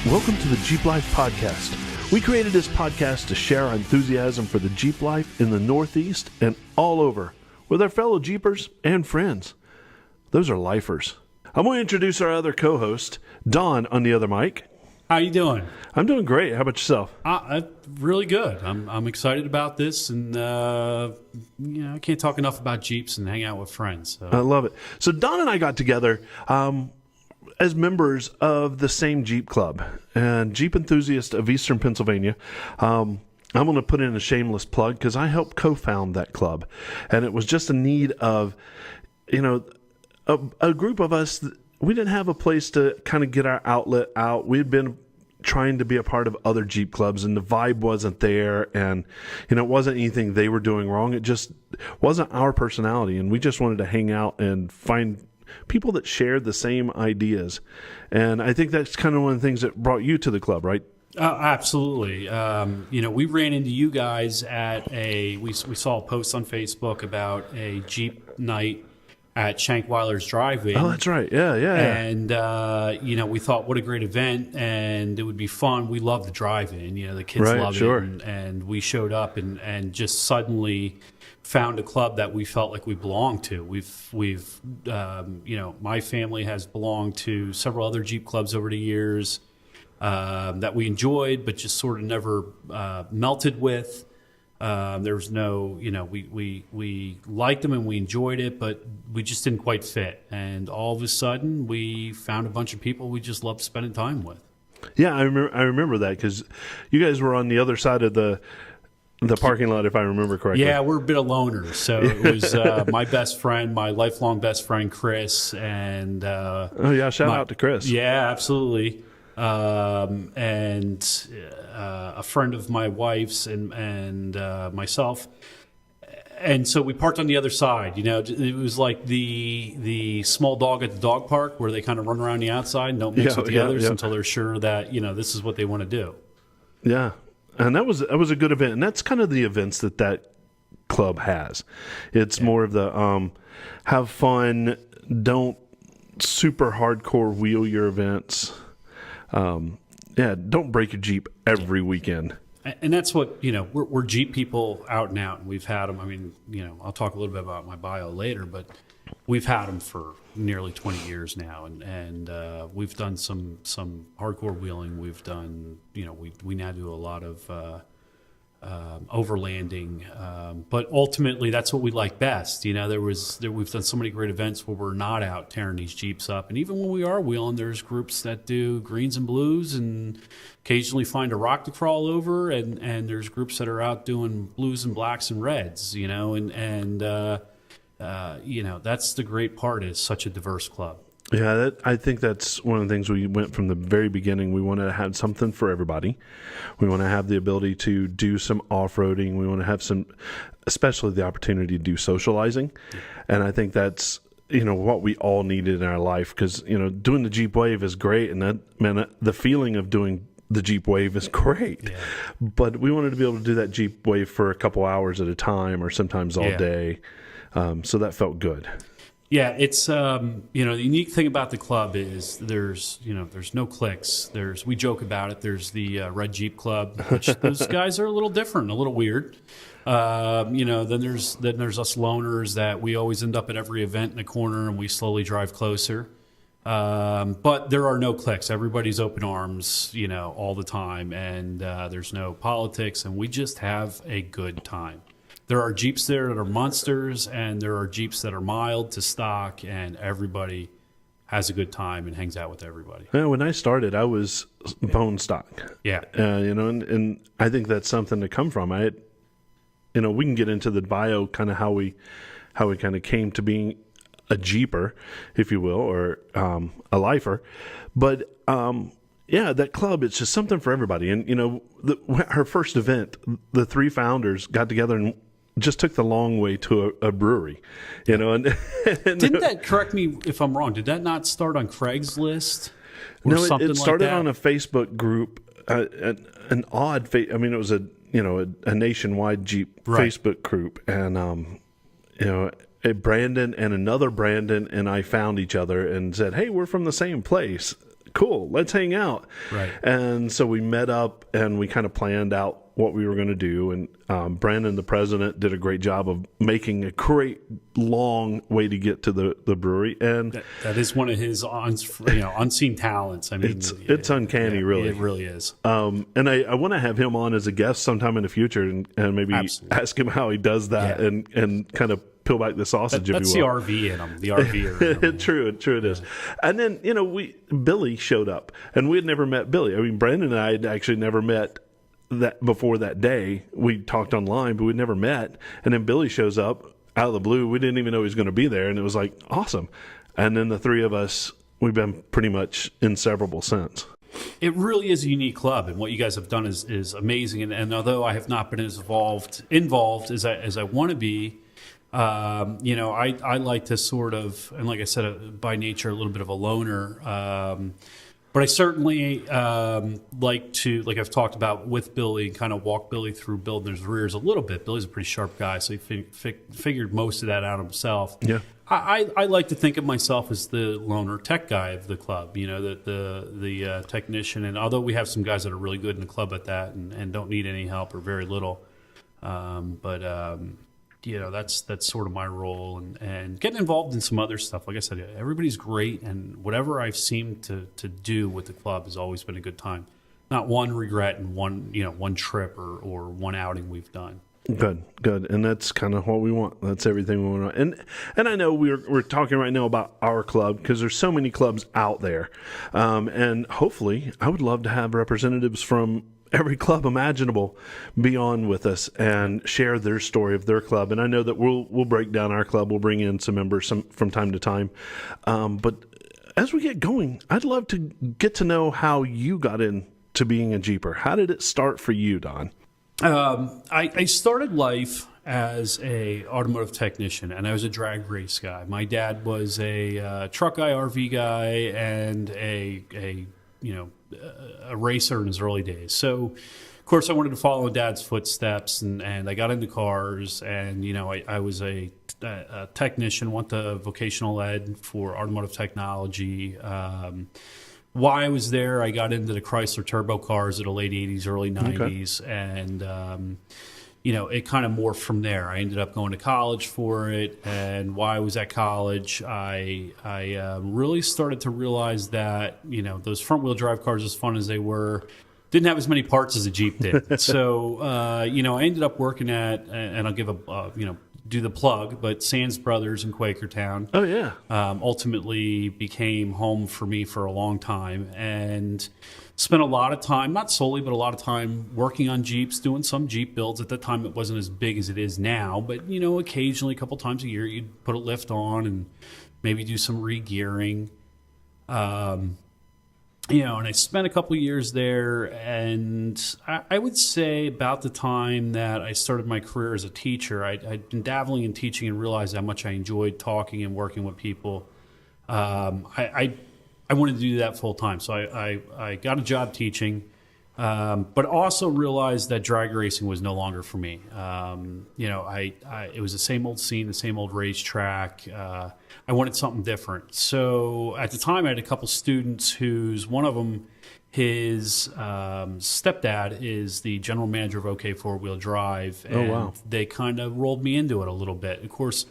Welcome to the Jeep Life Podcast. We created this podcast to share our enthusiasm for the Jeep life in the Northeast and all over with our fellow Jeepers and friends. Those are lifers. I'm going to introduce our other co-host, Don, on the other mic. How you doing? I'm doing great. How about yourself? Really good. I'm excited about this, and I can't talk enough about Jeeps and hang out with friends. So. I love it. So Don and I got together as members of the same Jeep club, and Jeep Enthusiast of Eastern Pennsylvania. I'm going to put in a shameless plug because I helped co-found that club, and it was just a need of, a group of us. We didn't have a place to kind of get our outlet out. We had been trying to be a part of other Jeep clubs, and the vibe wasn't there, and it wasn't anything they were doing wrong. It just wasn't our personality, and we just wanted to hang out and find people that shared the same ideas. And I think that's kind of one of the things that brought you to the club, right? Absolutely. We ran into you guys at we saw a post on Facebook about a Jeep night at Shankweiler's Drive-In. Oh, that's right. Yeah. And, we thought, what a great event, and it would be fun. We love the drive-in. The kids love it. And we showed up and just suddenly found a club that we felt like we belonged to. We've my family has belonged to several other Jeep clubs over the years that we enjoyed, but just sort of never melted with. There was no, we liked them and we enjoyed it, but we just didn't quite fit. And all of a sudden, we found a bunch of people we just loved spending time with. Yeah, I remember that because you guys were on the other side of the parking lot, if I remember correctly. Yeah, we're a bit of loners. So it was my best friend, my lifelong best friend, Chris, and shout out to Chris. Yeah, absolutely. And a friend of my wife's and myself. And so we parked on the other side. It was like the small dog at the dog park where they kind of run around the outside and don't mix with the others until they're sure that, this is what they want to do. Yeah. And that was a good event. And that's kind of the events that club has. It's more of the have fun, don't super hardcore wheel your events. Don't break your Jeep every weekend. And that's what, we're Jeep people out and out, and we've had them. I mean, I'll talk a little bit about my bio later, but we've had them for nearly 20 years now, and we've done some hardcore wheeling. We've done, we now do a lot of overlanding, but ultimately that's what we like best. We've done so many great events where we're not out tearing these Jeeps up, and even when we are wheeling, there's groups that do greens and blues and occasionally find a rock to crawl over, and there's groups that are out doing blues and blacks and reds, that's the great part, is such a diverse club. Yeah, I think that's one of the things we went from the very beginning. We wanted to have something for everybody. We want to have the ability to do some off-roading. We want to have especially the opportunity to do socializing. Yeah. And I think that's, what we all needed in our life, because, doing the Jeep Wave is great. And the feeling of doing the Jeep Wave is great. Yeah. But we wanted to be able to do that Jeep Wave for a couple hours at a time, or sometimes all day. So that felt good. Yeah, it's the unique thing about the club is there's no cliques. We joke about it. There's the Red Jeep Club, which those guys are a little different, a little weird. Then there's us loners that we always end up at every event in a corner, and we slowly drive closer. But there are no cliques. Everybody's open arms, all the time, and there's no politics, and we just have a good time. There are Jeeps there that are monsters, and there are Jeeps that are mild to stock, and everybody has a good time and hangs out with everybody. Yeah, when I started, I was bone stock. Yeah. And I think that's something to come from. We can get into the bio, kind of how we kind of came to being a Jeeper, if you will, or a lifer. But that club, it's just something for everybody. And, her first event, the three founders got together and just took the long way to a brewery, and didn't that, correct me if I'm wrong, did that not start on Craigslist or no, something it started like that? on a Facebook group, an odd, it was a nationwide Jeep Facebook group, and a Brandon and another Brandon and I found each other and said, hey, we're from the same place. cool, let's hang out. Right. And so we met up and we kind of planned out what we were going to do. And Brandon, the president, did a great job of making a great long way to get to the brewery. And that is one of his unseen talents. I mean, it's uncanny, really. It really is. And I want to have him on as a guest sometime in the future and maybe Absolutely. ask him how he does that and kind of peel back the sausage, That's if you will. the RV in him. The RV in him. True it is. And then, Billy showed up, and we had never met Billy. I mean, Brandon and I had actually never met that before that day. We talked online, but we'd never met. And then Billy shows up out of the blue. We didn't even know he was going to be there, and it was like, awesome. And then the three of us, we've been pretty much inseparable since. It really is a unique club, and what you guys have done is amazing. And although I have not been as involved as I want to be, I like to sort of, and like I said, by nature, a little bit of a loner. But I certainly like to, like I've talked about with Billy, kind of walk Billy through building his rears a little bit. Billy's a pretty sharp guy, so he figured most of that out himself. Yeah. I like to think of myself as the loner tech guy of the club, the technician. And although we have some guys that are really good in the club at that and don't need any help or very little, that's sort of my role and getting involved in some other stuff. Like I said, everybody's great, and whatever I've seemed to do with the club has always been a good time. Not one regret in one trip or one outing we've done. Good. And that's kind of what we want. That's everything we want. And I know we're talking right now about our club because there's so many clubs out there. And hopefully I would love to have representatives from every club imaginable be on with us and share their story of their club. And I know that we'll break down our club. We'll bring in some members from time to time. But as we get going, I'd love to get to know how you got into being a Jeeper. How did it start for you, Don? I started life as a automotive technician, and I was a drag race guy. My dad was a truck guy, RV guy, and a racer in his early days. So, of course, I wanted to follow Dad's footsteps, and I got into cars, and I was a technician, went to vocational ed for automotive technology. While I was there, I got into the Chrysler turbo cars in the late 80s, early 90s, and it kind of morphed from there. I ended up going to college for it, and while I was at college, I really started to realize that those front-wheel drive cars, as fun as they were, didn't have as many parts as a Jeep did. So I ended up working at, and I'll give do the plug, but Sands Brothers in Quakertown. Oh, yeah. Ultimately became home for me for a long time, and spent a lot of time, not solely, but a lot of time working on Jeeps, doing some Jeep builds. At that time, it wasn't as big as it is now, but, occasionally, a couple times a year, you'd put a lift on and maybe do some re-gearing. And I spent a couple years there, and I would say about the time that I started my career as a teacher, I'd been dabbling in teaching and realized how much I enjoyed talking and working with people. I wanted to do that full time, so I got a job teaching, but also realized that drag racing was no longer for me. It was the same old scene, the same old racetrack. I wanted something different. So at the time, I had a couple students whose one of them, his stepdad is the general manager of OK Four-Wheel Drive. And wow. They kind of rolled me into it a little bit. Of course,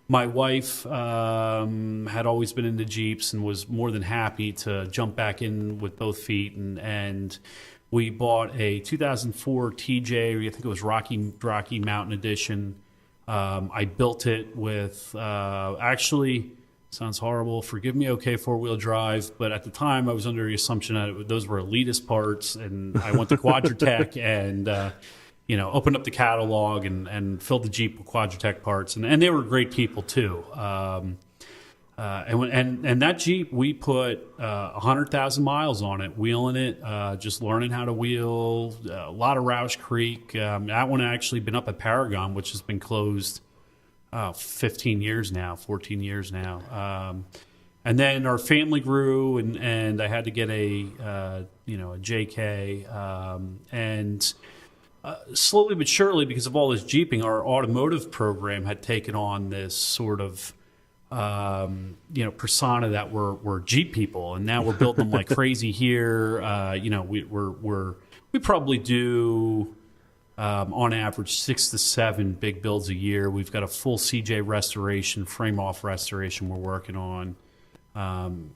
my wife had always been into Jeeps and was more than happy to jump back in with both feet. And we bought a 2004 TJ, I think it was Rocky Mountain Edition. I built it with, actually, sounds horrible, forgive me, OK Four-Wheel Drive, but at the time I was under the assumption that those were elitist parts, and I went to Quadratec and, opened up the catalog and filled the Jeep with Quadratec parts, and they were great people too. And that Jeep, we put 100,000 miles on it, wheeling it, just learning how to wheel, a lot of Roush Creek. That one actually been up at Paragon, which has been closed 14 years now. And then our family grew, and I had to get a JK, and slowly but surely, because of all this Jeeping, our automotive program had taken on this sort of persona that we're Jeep people, and now we're building them like crazy here. We probably do on average 6 to 7 big builds a year. We've got a full CJ restoration, frame off restoration we're working on, and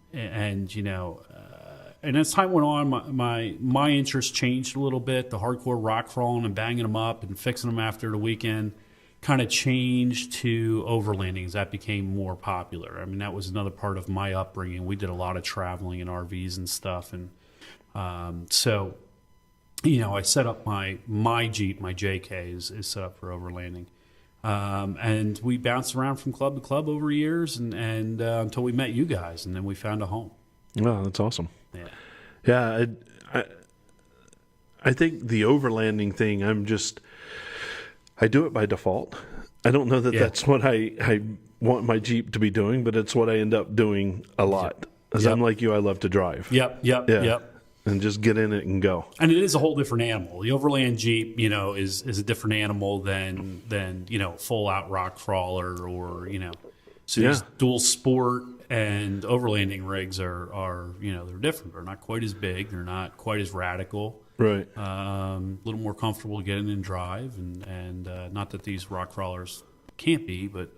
as time went on, my interest changed a little bit. The hardcore rock crawling and banging them up and fixing them after the weekend kind of changed to overlandings. That became more popular. I mean, that was another part of my upbringing. We did a lot of traveling in RVs and stuff, and so I set up my Jeep, my JK is set up for overlanding, and we bounced around from club to club over years, and until we met you guys, and then we found a home. Oh, that's awesome. Yeah. I think the overlanding thing, I do it by default. I don't know that that's what I want my Jeep to be doing, but it's what I end up doing a lot. As I'm like you, I love to drive. Yep. And just get in it and go. And it is a whole different animal. The overland Jeep, is a different animal than full out rock crawler or. So these dual sport and overlanding rigs are they're different. They're not quite as big. They're not quite as radical. Right. A little more comfortable to get in and drive, and not that these rock crawlers can't be, but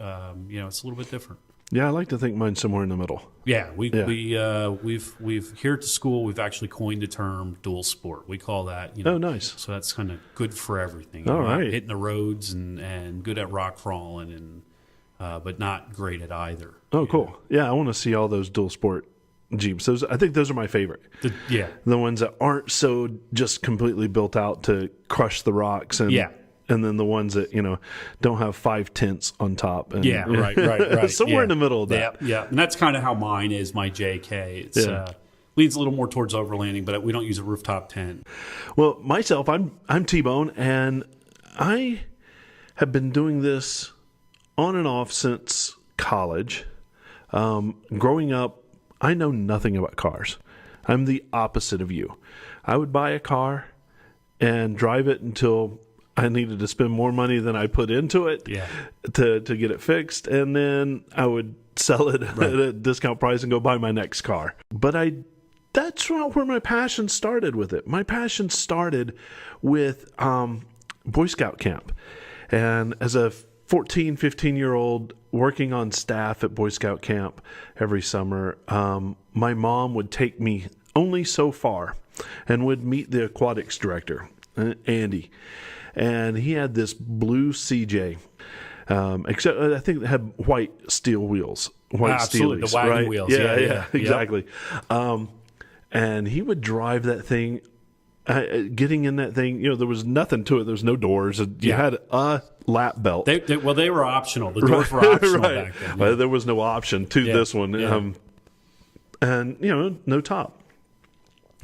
it's a little bit different. Yeah, I like to think mine's somewhere in the middle. Yeah, we've here at the school we've actually coined the term dual sport. We call that. Oh, nice. So that's kind of good for everything. All right. Hitting the roads and good at rock crawling and but not great at either. Oh, cool. Yeah, I want to see all those dual sport Jeeps. I think those are my favorite. The ones that aren't so just completely built out to crush the rocks, and then the ones that don't have 5 tents on top. And, right. Somewhere in the middle of that. Yeah. And that's kind of how mine is. My JK. It's leans a little more towards overlanding, but we don't use a rooftop tent. Well, myself, I'm T-Bone, and I have been doing this on and off since college. Growing up, I know nothing about cars. I'm the opposite of you. I would buy a car and drive it until I needed to spend more money than I put into it to get it fixed, and then I would sell it at a discount price and go buy my next car. But that's not where my passion started with it. My passion started with Boy Scout camp. And as a 14, 15-year-old working on staff at Boy Scout camp every summer, my mom would take me only so far and would meet the aquatics director, Andy. And he had this blue CJ, except I think it had white steel wheels. Absolutely, Steelies, the wagon right? wheels. Yeah, exactly. And he would drive that thing. Getting in that thing, there was nothing to it. There was no doors. You had a lap belt. They were optional. The doors were optional back then. Well, there was no option to this one. Yeah. And, no top.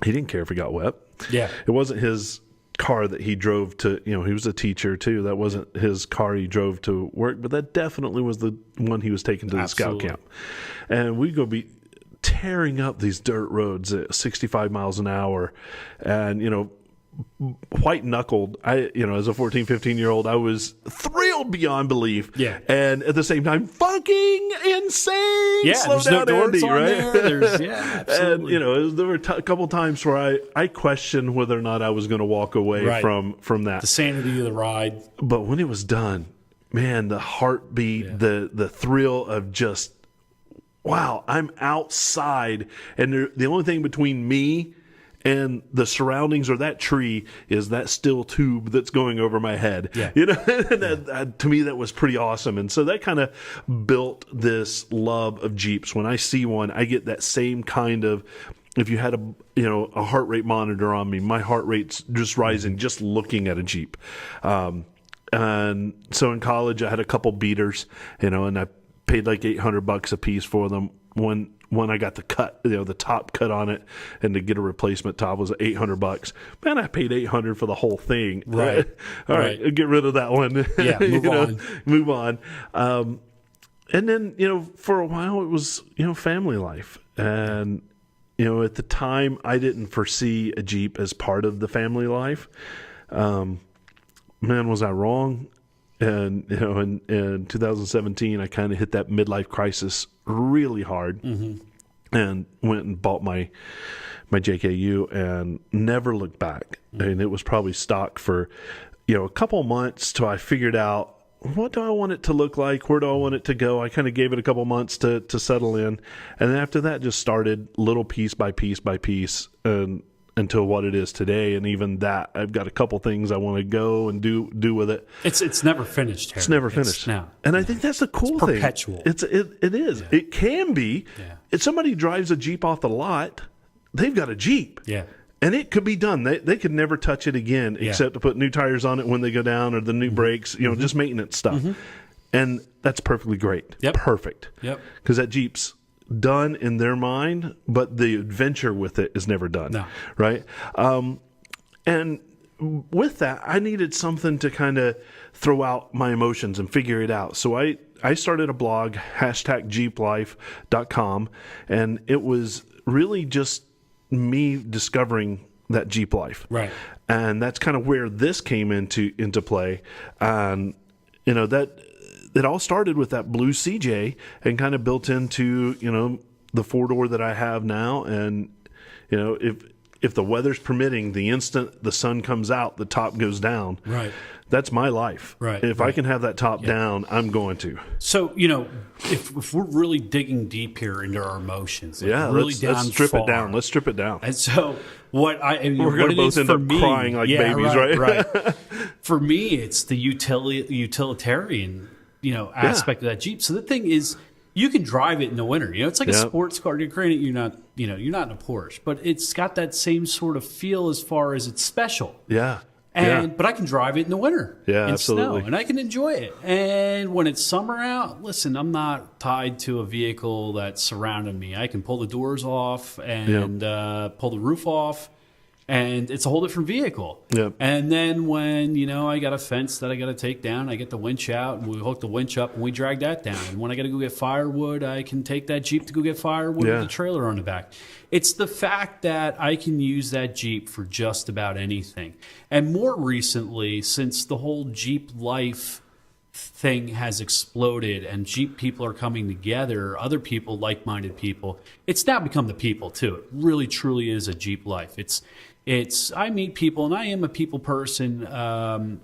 He didn't care if it got wet. Yeah. It wasn't his car that he drove to, he was a teacher too. That wasn't his car he drove to work, but that definitely was the one he was taking to the scout camp. And we'd go be tearing up these dirt roads at 65 miles an hour, and white knuckled. As a 14, 15-year-old, I was thrilled beyond belief. Yeah. And at the same time, fucking insane. Yeah. Slow there's down, no doors Andy, on right? there. Absolutely. And there were a couple times where I questioned whether or not I was going to walk away from that. The sanity of the ride. But when it was done, man, the heartbeat, the thrill of just, wow, I'm outside, and the only thing between me and the surroundings or that tree is that steel tube that's going over my head. Yeah. And to me, that was pretty awesome. And so that kind of built this love of Jeeps. When I see one, I get that same kind of, if you had a heart rate monitor on me, my heart rate's just rising just looking at a Jeep. And so in college, I had a couple beaters, and I paid like $800 a piece for them. When I got the cut, the top cut on it, and to get a replacement top was $800. Man, I paid $800 for the whole thing. Right. All right, get rid of that one. Yeah, move on. And then for a while it was family life, and at the time I didn't foresee a Jeep as part of the family life. Man, was I wrong? And, in 2017, I kind of hit that midlife crisis really hard and went and bought my JKU and never looked back. And it was probably stock for, a couple months till I figured out, what do I want it to look like? Where do I want it to go? I kind of gave it a couple months to settle in. And then after that, just started little piece by piece by piece until what it is today. And even that, I've got a couple things I want to go and do with it. It's never finished, Harry. It's never finished. And I think that's the cool it's thing. Perpetual. It is. Yeah. It can be. Yeah. If somebody drives a Jeep off the lot, they've got a Jeep. Yeah. And it could be done. They could never touch it again except to put new tires on it when they go down or the new brakes, just maintenance stuff. And that's perfectly great. Yep. Perfect. Yep. Because that Jeep's done in their mind, but the adventure with it is never done. No. Right? And with that, I needed something to kind of throw out my emotions and figure it out. So I started a blog, #JeepLife.com, and it was really just me discovering that Jeep life. Right. And that's kind of where this came into play. And, that it all started with that blue CJ and kind of built into, the 4-door that I have now. And, if the weather's permitting, the instant the sun comes out, the top goes down. Right. That's my life. Right. If I can have that top down, I'm going to. So, if we're really digging deep here into our emotions, let's strip it down. Let's strip it down. And so we're going to both end up crying like babies, right? For me, it's the utilitarian, aspect of that Jeep. So the thing is, you can drive it in the winter. It's like a sports car. Granted, you're not in a Porsche, but it's got that same sort of feel as far as it's special. Yeah. But I can drive it in the winter, in absolutely. snow, and I can enjoy it. And when it's summer out, listen, I'm not tied to a vehicle that's surrounding me. I can pull the doors off and pull the roof off, and it's a whole different vehicle. Yep. And then when I got a fence that I got to take down, I get the winch out, and we hook the winch up, and we drag that down. And when I got to go get firewood, I can take that Jeep to go get firewood with the trailer on the back. It's the fact that I can use that Jeep for just about anything. And more recently, since the whole Jeep life thing has exploded and Jeep people are coming together, other people, like-minded people, it's now become the people too. It really, truly is a Jeep life. I meet people, and I am a people person.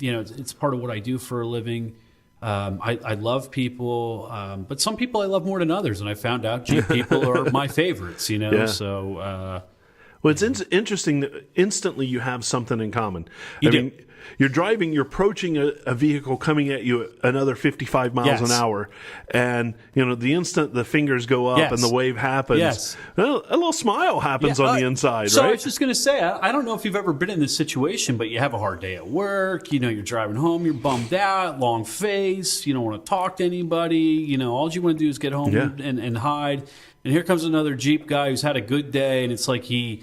It's part of what I do for a living. I love people, but some people I love more than others, and I found out Jeep people are my favorites, so... Well, it's interesting that instantly you have something in common. I mean, you're approaching a vehicle coming at you another 55 miles an hour, and the instant the fingers go up and the wave happens, a little smile happens on the inside, so right? I was just going to say, I don't know if you've ever been in this situation, but you have a hard day at work, you're driving home, you're bummed out, long face, you don't want to talk to anybody, all you want to do is get home and hide. And here comes another Jeep guy who's had a good day, and it's like he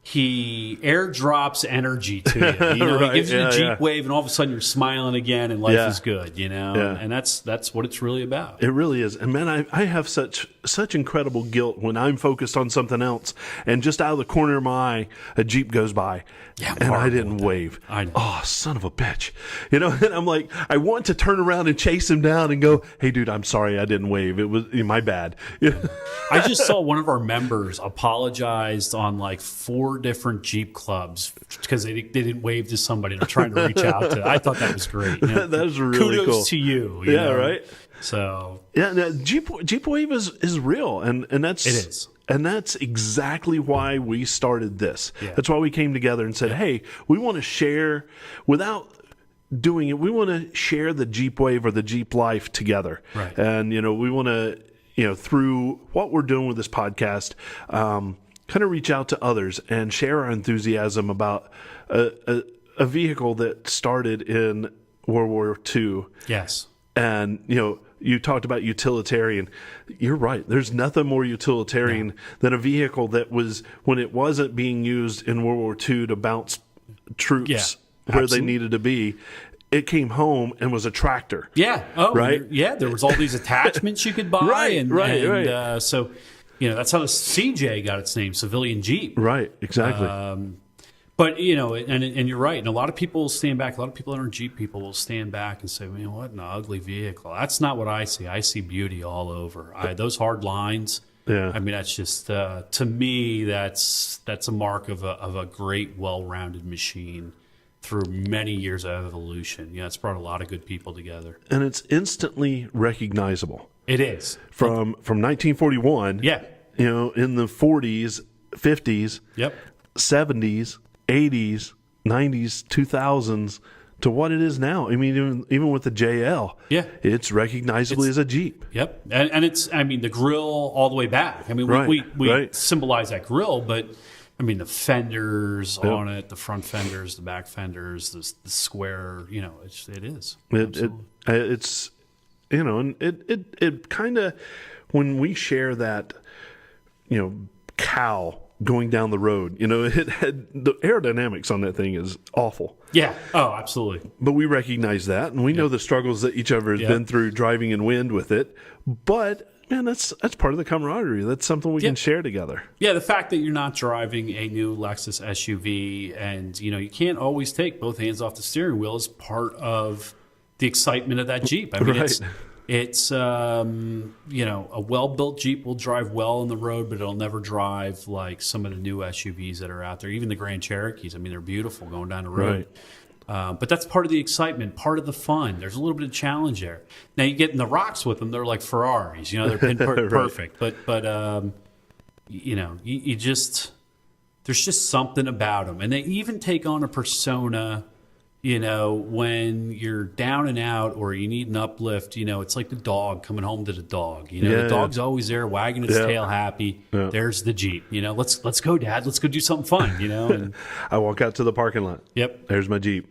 airdrops energy to you. Right, he gives you the Jeep wave, and all of a sudden you're smiling again, and life is good. And that's what it's really about. It really is. And man, I have such incredible guilt when I'm focused on something else, and just out of the corner of my eye, a Jeep goes by, and I didn't wave. I know. Oh, son of a bitch! And I'm like, I want to turn around and chase him down and go, "Hey, dude, I'm sorry, I didn't wave. It was my bad." I just saw one of our members apologized on like 4 different Jeep clubs because they didn't wave to somebody they're trying to reach out to. I thought that was great. That was really kudos cool. to you. Right. So Jeep Wave is real, and that's it is. And that's exactly why we started this. Yeah. That's why we came together and said, hey, we want to share without doing it. We want to share the Jeep Wave or the Jeep life together. Right. And, we want to, through what we're doing with this podcast, kind of reach out to others and share our enthusiasm about a vehicle that started in World War II. Yes. And, you talked about utilitarian. You're right. There's nothing more utilitarian than a vehicle that was, when it wasn't being used in World War II to bounce troops where they needed to be, it came home and was a tractor. Yeah. Oh, right. Yeah. There was all these attachments you could buy. Right. So, that's how the CJ got its name, civilian Jeep. Right. Exactly. But, and you're right. And a lot of people will stand back. A lot of people that aren't Jeep people will stand back and say, man, what an ugly vehicle. That's not what I see. I see beauty all over. Those hard lines. Yeah. I mean, that's just, to me, that's a mark of a great, well-rounded machine through many years of evolution. It's brought a lot of good people together. And it's instantly recognizable. It is. From 1941. Yeah. In the 40s, 50s, Yep. 70s, 80s, 90s, 2000s to what it is now. I mean, even with the JL, yeah, it's recognizably as a Jeep. Yep. And it's, I mean, the grill all the way back. I mean, we symbolize that grill, but I mean, the fenders on it, the front fenders, the back fenders, the square, it is. It's, and it kind of, when we share that, cow going down the road, it had the aerodynamics on that thing is awful. Yeah. Oh, absolutely. But we recognize that, and we know the struggles that each other has been through driving in wind with it. But man, that's part of the camaraderie. That's something we can share together. Yeah, the fact that you're not driving a new Lexus SUV, and you can't always take both hands off the steering wheel is part of the excitement of that Jeep. I mean, it's a well-built Jeep will drive well on the road, but it'll never drive like some of the new SUVs that are out there. Even the Grand Cherokees, I mean, they're beautiful going down the road. Right. But that's part of the excitement, part of the fun. There's a little bit of challenge there. Now you get in the rocks with them; they're like Ferraris. They're pinpoint perfect. But you just there's just something about them, and they even take on a persona. When you're down and out or you need an uplift, it's like the dog coming home to the dog. The dog's always there wagging its tail happy. Yeah. There's the Jeep. Let's go, Dad. Let's go do something fun, And I walk out to the parking lot. Yep. There's my Jeep.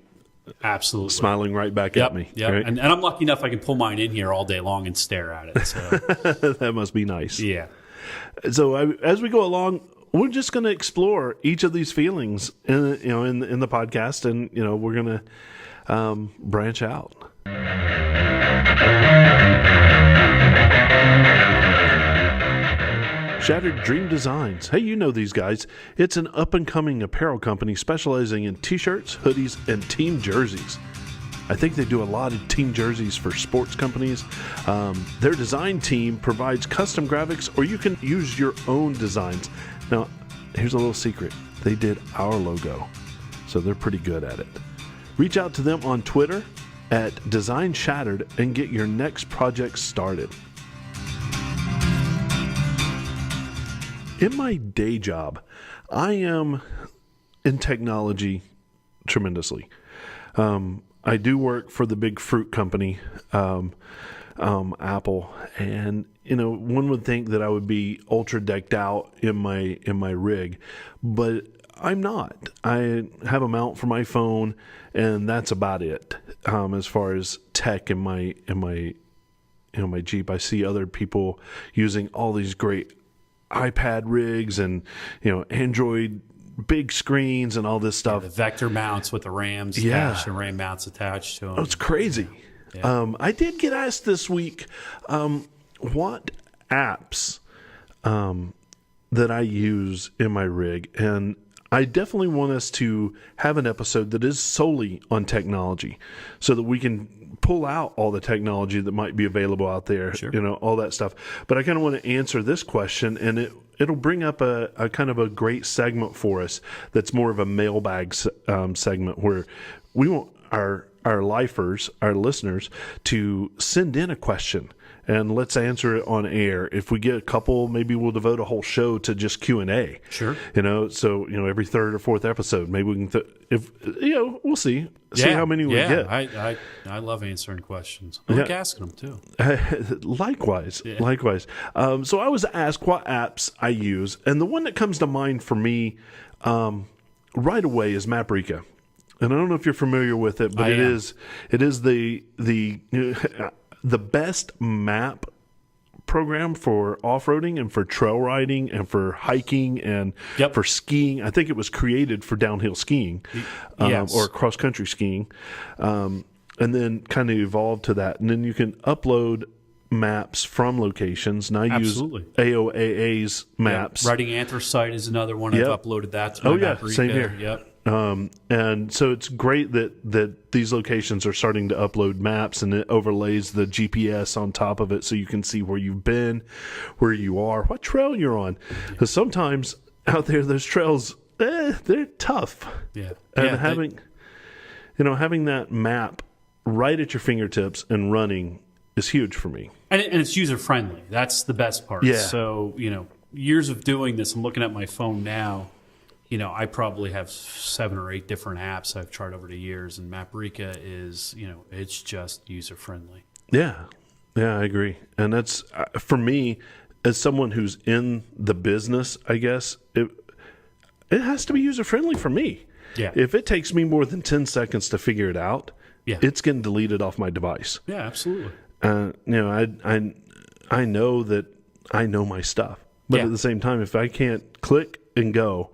Absolutely. Smiling right back at me. Yep. Right? And I'm lucky enough I can pull mine in here all day long and stare at it. So. That must be nice. Yeah. So as we go along, we're just going to explore each of these feelings in the podcast, and we're going to branch out. Shattered Dream Designs. Hey, you know these guys. It's an up-and-coming apparel company specializing in t-shirts, hoodies, and team jerseys. I think they do a lot of team jerseys for sports companies. Their design team provides custom graphics, or you can use your own designs. Now, here's a little secret. They did our logo, so they're pretty good at it. Reach out to them on Twitter at Design Shattered and get your next project started. In my day job, I am in technology tremendously. I do work for the big fruit company, Apple, and one would think that I would be ultra decked out in my rig, but I'm not. I have a mount for my phone, and that's about it. As far as tech in my Jeep, I see other people using all these great iPad rigs and Android big screens and all this stuff. The vector mounts with the RAMs attached and RAM mounts attached to them. Oh, it's crazy. Yeah. I did get asked this week what apps that I use in my rig, and I definitely want us to have an episode that is solely on technology so that we can pull out all the technology that might be available out there, all that stuff. But I kind of want to answer this question, and it'll bring up a kind of a great segment for us that's more of a mailbag segment where we want our lifers, our listeners, to send in a question and let's answer it on air. If we get a couple, maybe we'll devote a whole show to just Q&A. Sure. So every third or fourth episode, maybe we can we'll see how many we get. I love answering questions. I like asking them too. Likewise. So I was asked what apps I use, and the one that comes to mind for me right away is Maprika. And I don't know if you're familiar with it, but it is the best map program for off-roading and for trail riding and for hiking and for skiing. I think it was created for downhill skiing or cross-country skiing, and then kind of evolved to that. And then you can upload maps from locations. And I use AOAA's maps. Riding Anthracite is another one. I've uploaded that to my Maprika. Same here. Yep. And so it's great that these locations are starting to upload maps, and it overlays the GPS on top of it so you can see where you've been, where you are, what trail you're on. Because sometimes out there, those trails, they're tough. Yeah. And having that map right at your fingertips and running is huge for me. And it's user friendly. That's the best part. Yeah. So, years of doing this, I'm looking at my phone now. I probably have 7 or 8 different apps I've tried over the years, and Maprika is, it's just user friendly. Yeah. Yeah, I agree. And that's, for me, as someone who's in the business, I guess, it has to be user friendly for me. Yeah. If it takes me more than 10 seconds to figure it out, it's getting deleted off my device. Yeah, absolutely. I know that I know my stuff. But at the same time, if I can't click and go,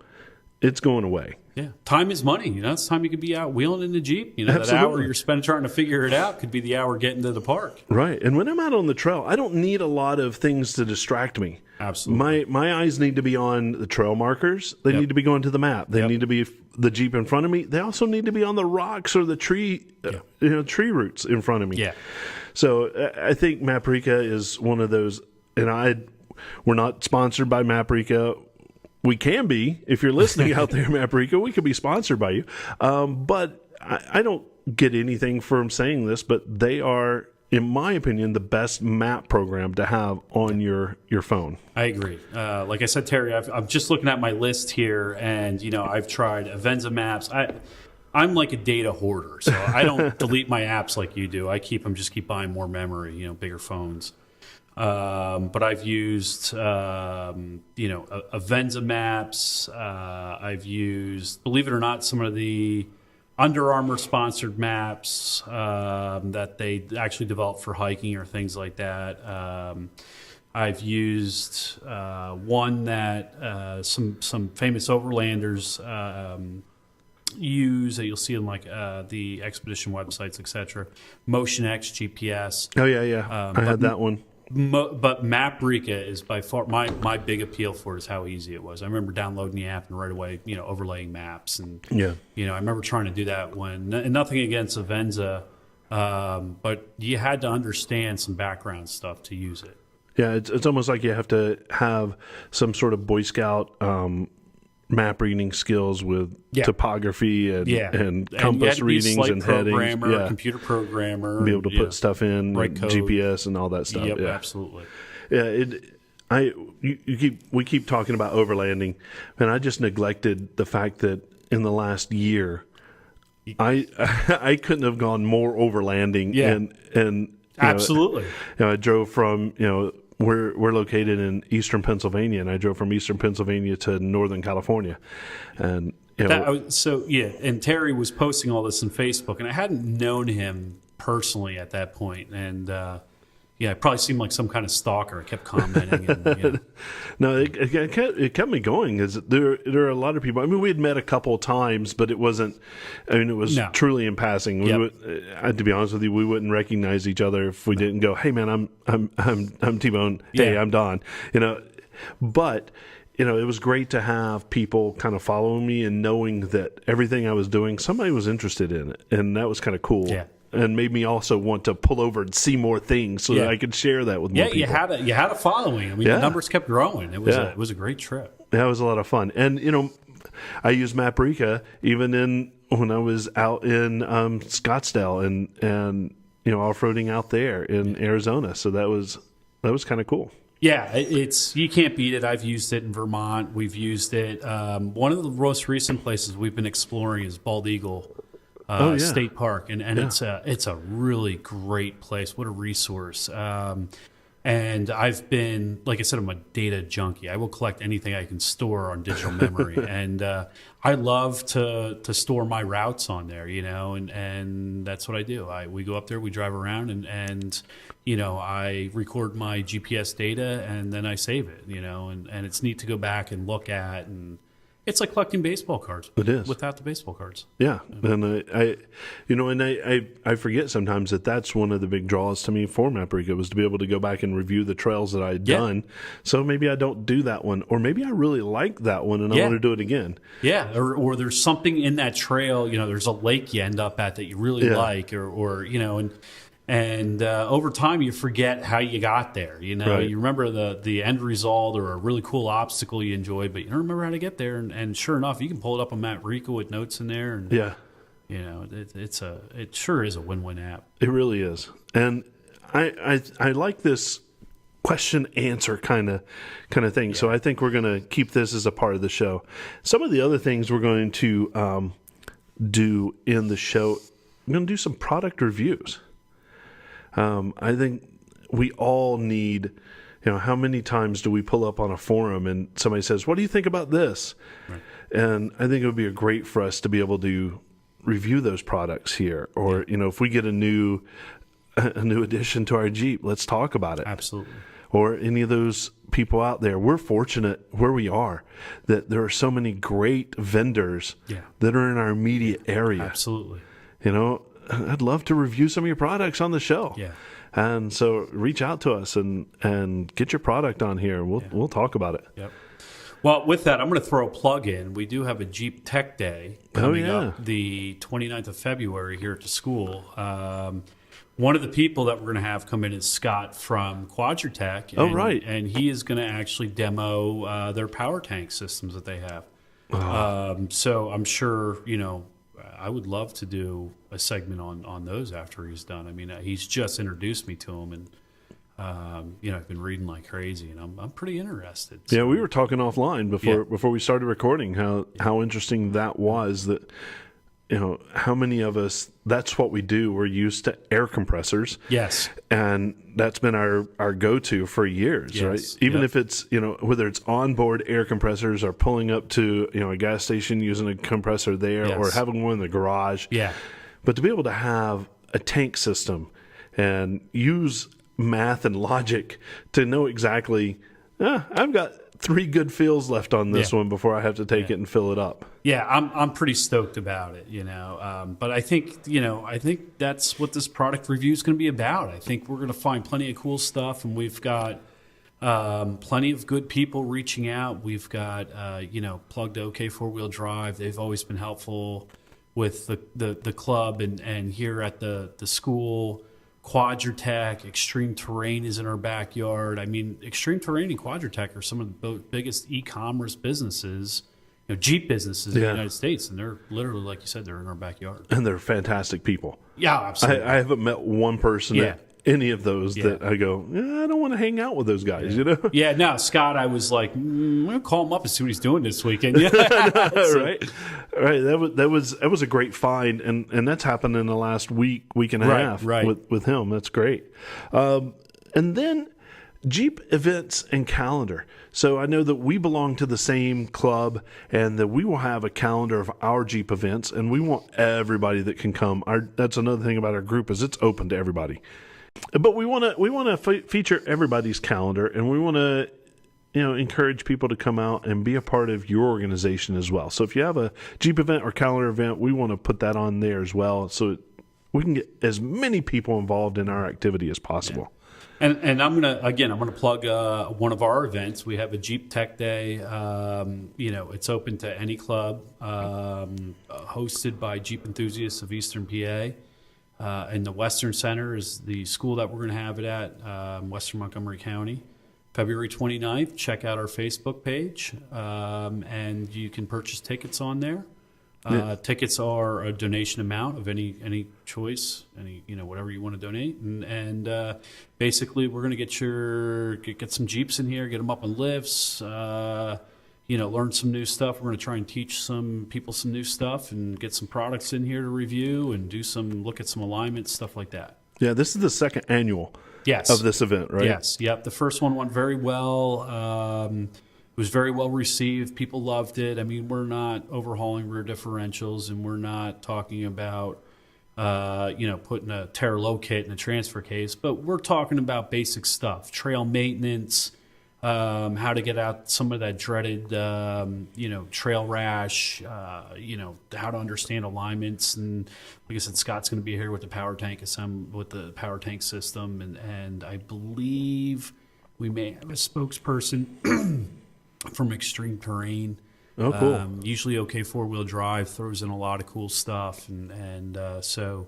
it's going away. Yeah. Time is money. It's time you could be out wheeling in the Jeep. That Absolutely. hour you're spending trying to figure it out could be the hour getting to the park. Right. And when I'm out on the trail, I don't need a lot of things to distract me. Absolutely. My eyes need to be on the trail markers. They need to be going to the map. They need to be the Jeep in front of me. They also need to be on the rocks or the tree, tree roots in front of me. Yeah. So I think Maprika is one of those, and we're not sponsored by Maprika. We can be. If you're listening out there, Maprika, we could be sponsored by you. But I don't get anything from saying this, but they are, in my opinion, the best map program to have on your phone. I agree. Like I said, Terry, I'm just looking at my list here, and, I've tried Avenza Maps. I'm like a data hoarder, so I don't delete my apps like you do. I keep buying more memory, bigger phones. But I've used, Avenza Maps. I've used, believe it or not, some of the Under Armour sponsored maps that they actually developed for hiking or things like that. I've used one that some famous overlanders use that you'll see in the expedition websites, etc. MotionX GPS. Oh yeah. I had that one. But Maprika is by far my big appeal for it is how easy it was. I remember downloading the app and right away, overlaying maps, and I remember trying to do that and nothing against Avenza, but you had to understand some background stuff to use it. Yeah, it's almost like you have to have some sort of Boy Scout map reading skills with topography and compass readings and headings. Computer programmer. Be able to put stuff in, GPS and all that stuff. Yep, absolutely. Yeah, we keep talking about overlanding, and I just neglected the fact that in the last year, I couldn't have gone more overlanding. Yeah. And absolutely. I drove from We're located in eastern Pennsylvania, and I drove from eastern Pennsylvania to northern California. And and Terry was posting all this on Facebook, and I hadn't known him personally at that point, and it probably seemed like some kind of stalker. I kept commenting. And, No, it kept me going. There are a lot of people. I mean, we had met a couple of times, but it wasn't. I mean, it was truly in passing. To be honest with you, we wouldn't recognize each other if we didn't go, "Hey, man, I'm T-Bone. Hey, I'm Don." But it was great to have people kind of following me and knowing that everything I was doing, somebody was interested in it, and that was kind of cool. Yeah. And made me also want to pull over and see more things so that I could share that with more people. Yeah, you had a following. I mean, the numbers kept growing. It was a great trip. That was a lot of fun. And, I used Maprika even when I was out in Scottsdale and off-roading out there in Arizona. So that was kind of cool. Yeah, you can't beat it. I've used it in Vermont. We've used it. One of the most recent places we've been exploring is Bald Eagle State Park, and it's a really great place. What a resource! And I've been, like I said, I'm a data junkie. I will collect anything I can store on digital memory, and I love to store my routes on there. And that's what I do. We go up there, we drive around, and I record my GPS data, and then I save it. And it's neat to go back and look at and. It's like collecting baseball cards. It is. Without the baseball cards. Yeah, and I forget sometimes that that's one of the big draws to me for Maprica was to be able to go back and review the trails that I'd done. So maybe I don't do that one, or maybe I really like that one and I want to do it again. Yeah, or there's something in that trail. There's a lake you end up at that you really like, or and over time you forget how you got there. Right. You remember the end result or a really cool obstacle you enjoyed, but you don't remember how to get there. And sure enough, you can pull it up on Maprica with notes in there. And it sure is a win-win app. It really is, and I like this question answer kind of thing. Yeah. So I think we're going to keep this as a part of the show. Some of the other things we're going to do in the show, I'm going to do some product reviews. I think we all need, how many times do we pull up on a forum and somebody says, "What do you think about this?" Right. And I think it would be great for us to be able to review those products here. Or, if we get a new addition to our Jeep, let's talk about it. Absolutely. Or any of those people out there. We're fortunate where we are that there are so many great vendors that are in our immediate area. Absolutely. I'd love to review some of your products on the show. Yeah. And so reach out to us and get your product on here. We'll talk about it. Yep. Well, with that, I'm going to throw a plug in. We do have a Jeep Tech Day coming up the 29th of February here at the school. One of the people that we're going to have come in is Scott from Quadratech. Right. And he is going to actually demo their power tank systems that they have. So I'm sure, I would love to do a segment on those after he's done. I mean, he's just introduced me to them, and I've been reading like crazy, and I'm pretty interested. So. Yeah, we were talking offline before we started recording how interesting that was. That how many of us, that's what we do. We're used to air compressors. Yes. And that's been our go-to for years, right? Even if it's, whether it's onboard air compressors or pulling up to, a gas station using a compressor there or having one in the garage. Yeah. But to be able to have a tank system and use math and logic to know exactly, I've got 3 good fills left on this one before I have to take it and fill it up. Yeah, I'm pretty stoked about it, But I think, that's what this product review is going to be about. I think we're going to find plenty of cool stuff, and we've got plenty of good people reaching out. We've got, Plugged OK 4-wheel drive. They've always been helpful with the club and here at the school. Quadratech, Extreme Terrain is in our backyard. I mean, Extreme Terrain and Quadratech are some of the biggest e-commerce businesses, Jeep businesses in the United States, and they're literally, like you said, they're in our backyard. And they're fantastic people. Yeah, absolutely. I haven't met one person at any of those that I go, I don't want to hang out with those guys, Yeah, no, Scott, I was like, I'm going to call him up and see what he's doing this weekend. Right. That was a great find, and that's happened in the last week and a half with him. That's great. And then Jeep events and calendar. So I know that we belong to the same club, and that we will have a calendar of our Jeep events, and we want everybody that can come. That's another thing about our group is it's open to everybody. But we want to feature everybody's calendar, and we want to encourage people to come out and be a part of your organization as well. So if you have a Jeep event or calendar event, we want to put that on there as well, so we can get as many people involved in our activity as possible. Yeah. And I'm gonna plug one of our events. We have a Jeep Tech Day. It's open to any club, hosted by Jeep enthusiasts of Eastern PA. And the Western Center is the school that we're going to have it at, Western Montgomery County. February 29th, check out our Facebook page, and you can purchase tickets on there. Tickets are a donation amount of any choice, whatever you want to donate. And basically, we're going to get some Jeeps in here, get them up on lifts, learn some new stuff. We're going to try and teach some people some new stuff and get some products in here to review and look at some alignments, stuff like that. Yeah, this is the second annual of this event, right? Yes. Yep. The first one went very well. It was very well received. People loved it. I mean, we're not overhauling rear differentials, and we're not talking about, putting a Terra Low kit in a transfer case, but we're talking about basic stuff, trail maintenance, how to get out some of that dreaded, trail rash, how to understand alignments. And like I said, Scott's going to be here with the power tank with the power tank system. And I believe we may have a spokesperson from Extreme Terrain. Oh, cool. Usually OK four-wheel drive, throws in a lot of cool stuff. So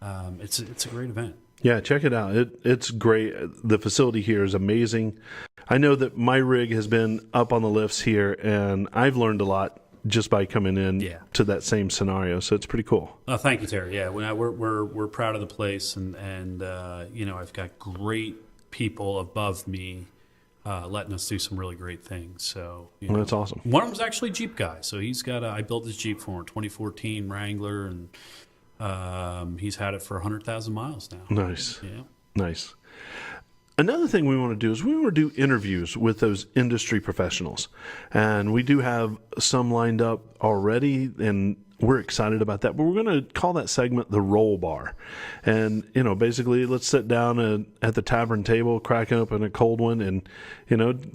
it's a great event. Yeah, check it out. It's great. The facility here is amazing. I know that my rig has been up on the lifts here, and I've learned a lot just by coming in to that same scenario. So it's pretty cool. Thank you, Terry. Yeah, we're proud of the place, and I've got great people above me letting us do some really great things. So that's awesome. One of them's actually a Jeep guy. So he's got I built his Jeep for him, 2014 Wrangler, and he's had it for 100,000 miles now. Nice. Yeah. Nice. Another thing we want to do is we want to do interviews with those industry professionals. And we do have some lined up already, and we're excited about that. But we're going to call that segment the Roll Bar. And, basically let's sit down at the tavern table, crack open a cold one, and,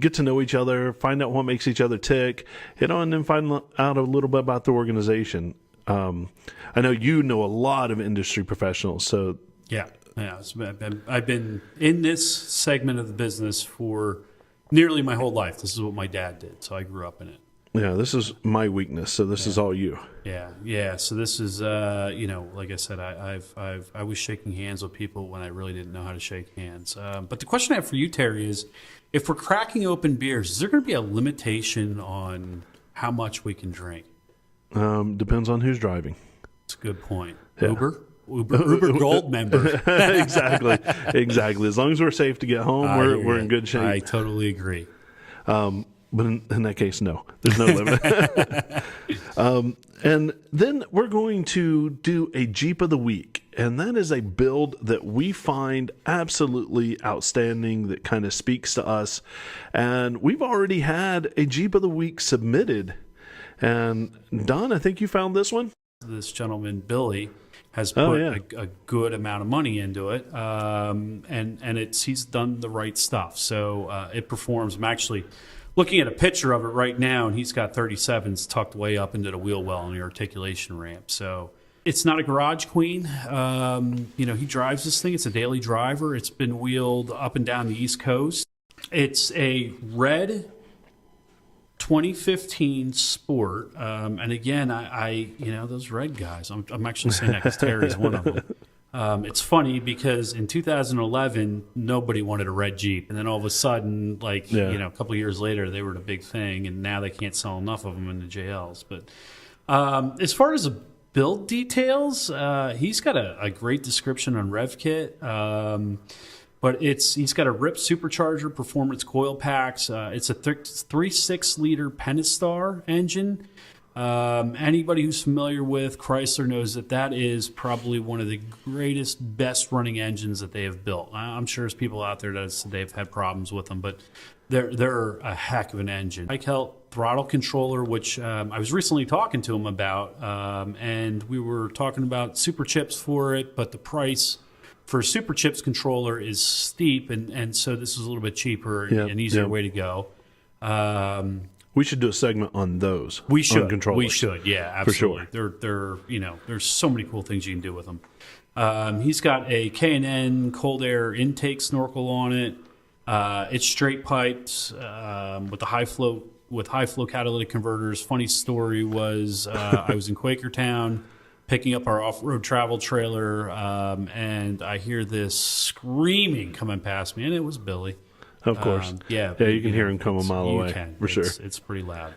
get to know each other, find out what makes each other tick, and then find out a little bit about the organization. I know you know a lot of industry professionals, so yeah. I've been in this segment of the business for nearly my whole life. This is what my dad did, so I grew up in it. Yeah, this is my weakness, so this is all you. Yeah. So this is, like I said, I was shaking hands with people when I really didn't know how to shake hands. But the question I have for you, Terry, is if we're cracking open beers, is there going to be a limitation on how much we can drink? Depends on who's driving. That's a good point. Yeah. Uber Gold member. Exactly. As long as we're safe to get home, we're in good shape. I totally agree. But in that case, no. There's no limit. And then we're going to do a Jeep of the Week. And that is a build that we find absolutely outstanding, that kind of speaks to us. And we've already had a Jeep of the Week submitted. And Don, I think you found this one? This gentleman, Billy, has put a good amount of money into it, and he's done the right stuff. So it performs. I'm actually looking at a picture of it right now, and he's got 37s tucked way up into the wheel well and the articulation ramp. So it's not a garage queen. He drives this thing. It's a daily driver. It's been wheeled up and down the East Coast. It's a red 2015 Sport, and again, I those red guys. I'm actually saying that because Terry's one of them. It's funny because in 2011 nobody wanted a red Jeep, and then all of a sudden, a couple of years later, they were the big thing, and now they can't sell enough of them in the JLs. But as far as the build details, he's got a great description on RevKit. But he's got a RIP supercharger, performance coil packs. It's a 3.6 liter Pentastar engine. Anybody who's familiar with Chrysler knows that is probably one of the greatest, best running engines that they have built. I'm sure there's people out there that they've had problems with them, but they're a heck of an engine. Eichelt throttle controller, which I was recently talking to him about, and we were talking about super chips for it, but the price for a Super Chips controller is steep, and so this is a little bit cheaper and an easier way to go. We should do a segment on those. We should. On controllers. We should. Yeah, absolutely. For sure. There's so many cool things you can do with them. He's got a K&N cold air intake snorkel on it. It's straight piped with high flow catalytic converters. Funny story was I was in Quakertown picking up our off-road travel trailer, and I hear this screaming coming past me, and it was Billy. Of course. You can hear him come a mile away. For sure. It's pretty loud.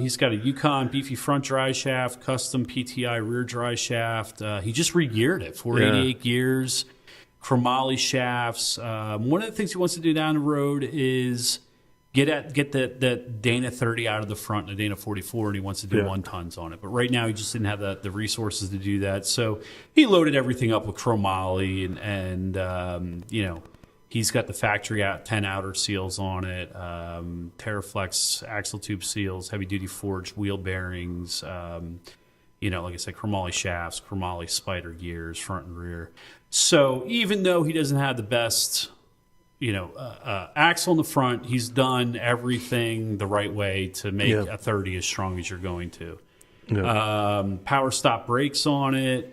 He's got a Yukon beefy front dry shaft, custom PTI rear dry shaft. He just re-geared it, 488 gears, chromoly shafts. One of the things he wants to do down the road is get that Dana 30 out of the front and the Dana 44, and he wants to do 1 tons on it. But right now he just didn't have the resources to do that. So he loaded everything up with chromoly, and he's got the factory 10 outer seals on it, Terraflex axle tube seals, heavy duty forged wheel bearings, like I said, chromoly shafts, chromoly spider gears, front and rear. So even though he doesn't have the best axle in the front. He's done everything the right way to make a 30 as strong as you're going to. Yeah. Power stop brakes on it.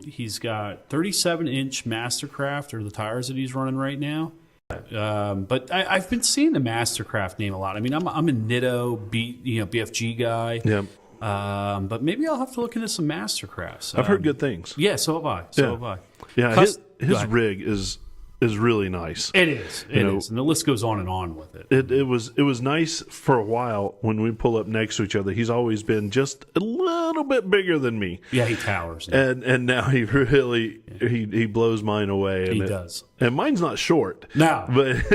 He's got 37-inch Mastercraft, or the tires that he's running right now. But I've been seeing the Mastercraft name a lot. I mean, I'm a Nitto BFG guy. Yeah. But maybe I'll have to look into some Mastercrafts. I've heard good things. Yeah, so have I. Have I. Yeah, his rig is really nice. It is. It is. And the list goes on and on with it. It was nice for a while when we pull up next to each other. He's always been just a little bit bigger than me. Yeah, he towers. And now he really he blows mine away. And he does. And mine's not short. No. But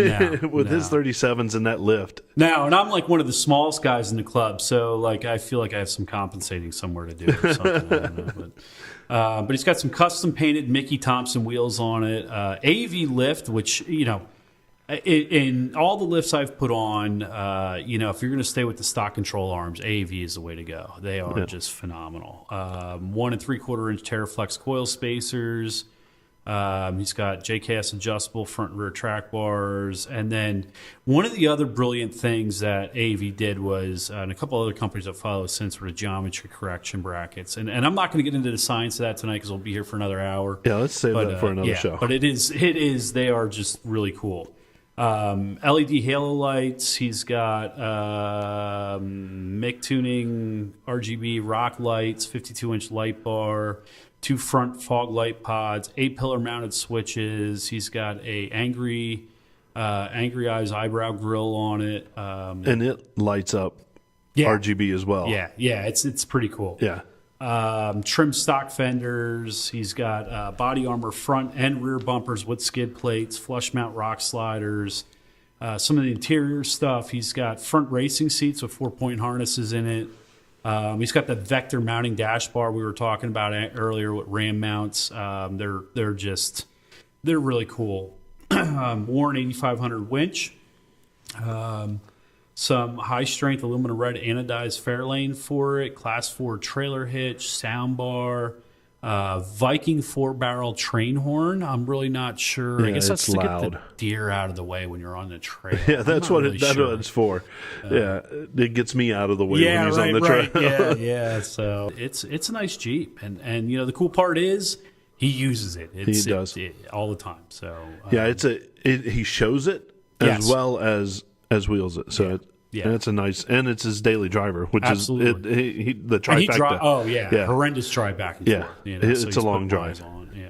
with his 37s and that lift. No, and I'm like one of the smallest guys in the club, so like I feel like I have some compensating somewhere to do or something. I don't know, but he's got some custom painted Mickey Thompson wheels on it. AV lift, which, in all the lifts I've put on, if you're going to stay with the stock control arms, AV is the way to go. They are just phenomenal. 1 3/4 inch Terraflex coil spacers. He's got JKS adjustable front and rear track bars. And then one of the other brilliant things that AV did was, and a couple other companies that follow since, were the geometry correction brackets. And I'm not going to get into the science of that tonight because we'll be here for another hour. Yeah, let's save that for another show. But it is, they are just really cool. LED halo lights. He's got MIG tuning RGB rock lights, 52-inch light bar, 2 front fog light pods, 8-pillar mounted switches. He's got a Angry Eyes eyebrow grill on it, and it lights up RGB as well. Yeah, it's pretty cool. Yeah. Trim stock fenders. He's got body armor front and rear bumpers with skid plates, flush mount rock sliders. Some of the interior stuff. He's got front racing seats with 4-point harnesses in it. He's got the vector mounting dash bar we were talking about earlier with ram mounts. They're really cool. Warren 8500 winch. Some high-strength aluminum red anodized Fairlane for it, Class 4 trailer hitch, sound bar, Viking 4-barrel train horn. I'm really not sure. Yeah, I guess that's to loud. get the deer out of the way when you're on the trail. Yeah, that's what it's for. It gets me out of the way when he's on the trail. Yeah. So it's a nice Jeep, and the cool part is he uses it. He does all the time. So he shows it as well as wheels it. So it's a nice, and it's his daily driver, which Absolutely. is the trifecta. Horrendous drive back and forth. It's a long drive.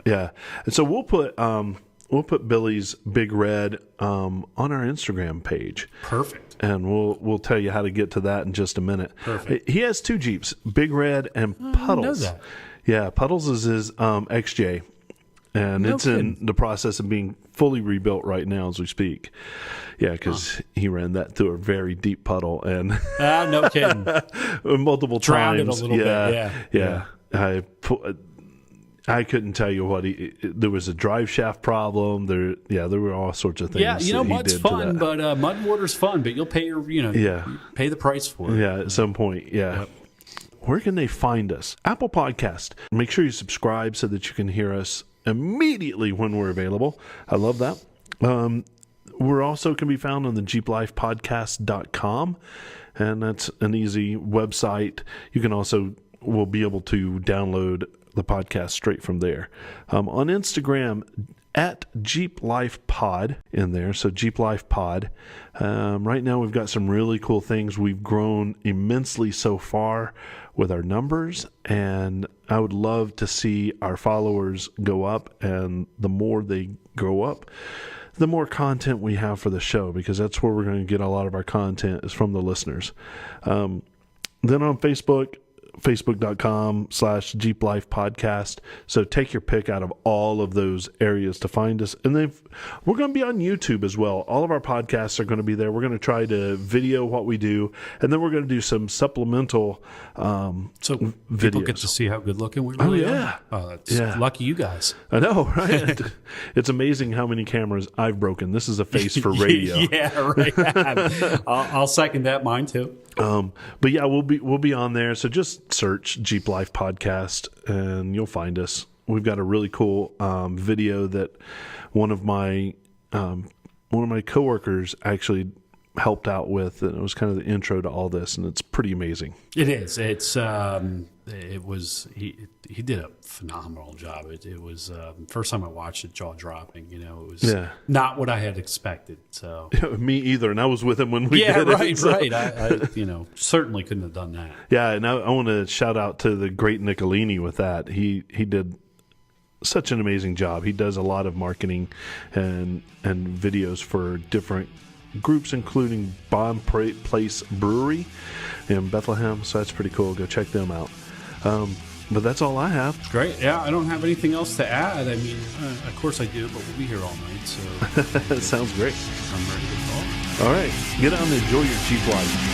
And so we'll put Billy's Big Red on our Instagram page. Perfect. And we'll tell you how to get to that in just a minute. Perfect. He has 2 Jeeps, Big Red and Puddles. I know that. Yeah, Puddles is his XJ. And it's in the process of being fully rebuilt right now as we speak. Yeah, because he ran that through a very deep puddle and no kidding. multiple Drowned times. It a little bit. I couldn't tell you what there was a drive shaft problem. There were all sorts of things. Yeah, mud's fun, but mud and water's fun. But you'll pay pay the price for it. Yeah, at some point. Yeah. Yep. Where can they find us? Apple Podcast. Make sure you subscribe so that you can hear us immediately when we're available. I love that. We're also can be found on the JeepLifePodcast.com, and that's an easy website. You can also will be able to download the podcast straight from there. On Instagram, at Jeep Life Pod in there, so Jeep Life Pod. Right now we've got some really cool things. We've grown immensely so far with our numbers, and I would love to see our followers go up, and the more they grow up, the more content we have for the show, because that's where we're going to get a lot of our content is from the listeners. Then on Facebook, facebook.com/Jeep Life Podcast. So take your pick out of all of those areas to find us. And then we're going to be on YouTube as well. All of our podcasts are going to be there. We're going to try to video what we do, and then we're going to do some supplemental so videos. People get to see how good looking we really are. Oh, that's lucky you guys. I know, right? It's amazing how many cameras I've broken. This is a face for radio. Yeah, right. I'll second that. Mine too. But yeah, we'll be on there. So just search Jeep Life Podcast and you'll find us. We've got a really cool video that one of my one of my coworkers actually helped out with, and it was kind of the intro to all this, and it's pretty amazing. It is. It was. He did a phenomenal job. It was first time I watched it, jaw dropping. It was not what I had expected. So me either, and I was with him when we did right, it. So. Right. I certainly couldn't have done that. Yeah, and I want to shout out to the great Nicolini with that. He did such an amazing job. He does a lot of marketing and videos for different groups, including Bomb Place Brewery in Bethlehem. So that's pretty cool. Go check them out. But that's all I have. Great. Yeah, I don't have anything else to add. I mean, of course I do, but we'll be here all night. So that sounds great. I'm ready to call. All right. Get out and enjoy your Jeep life.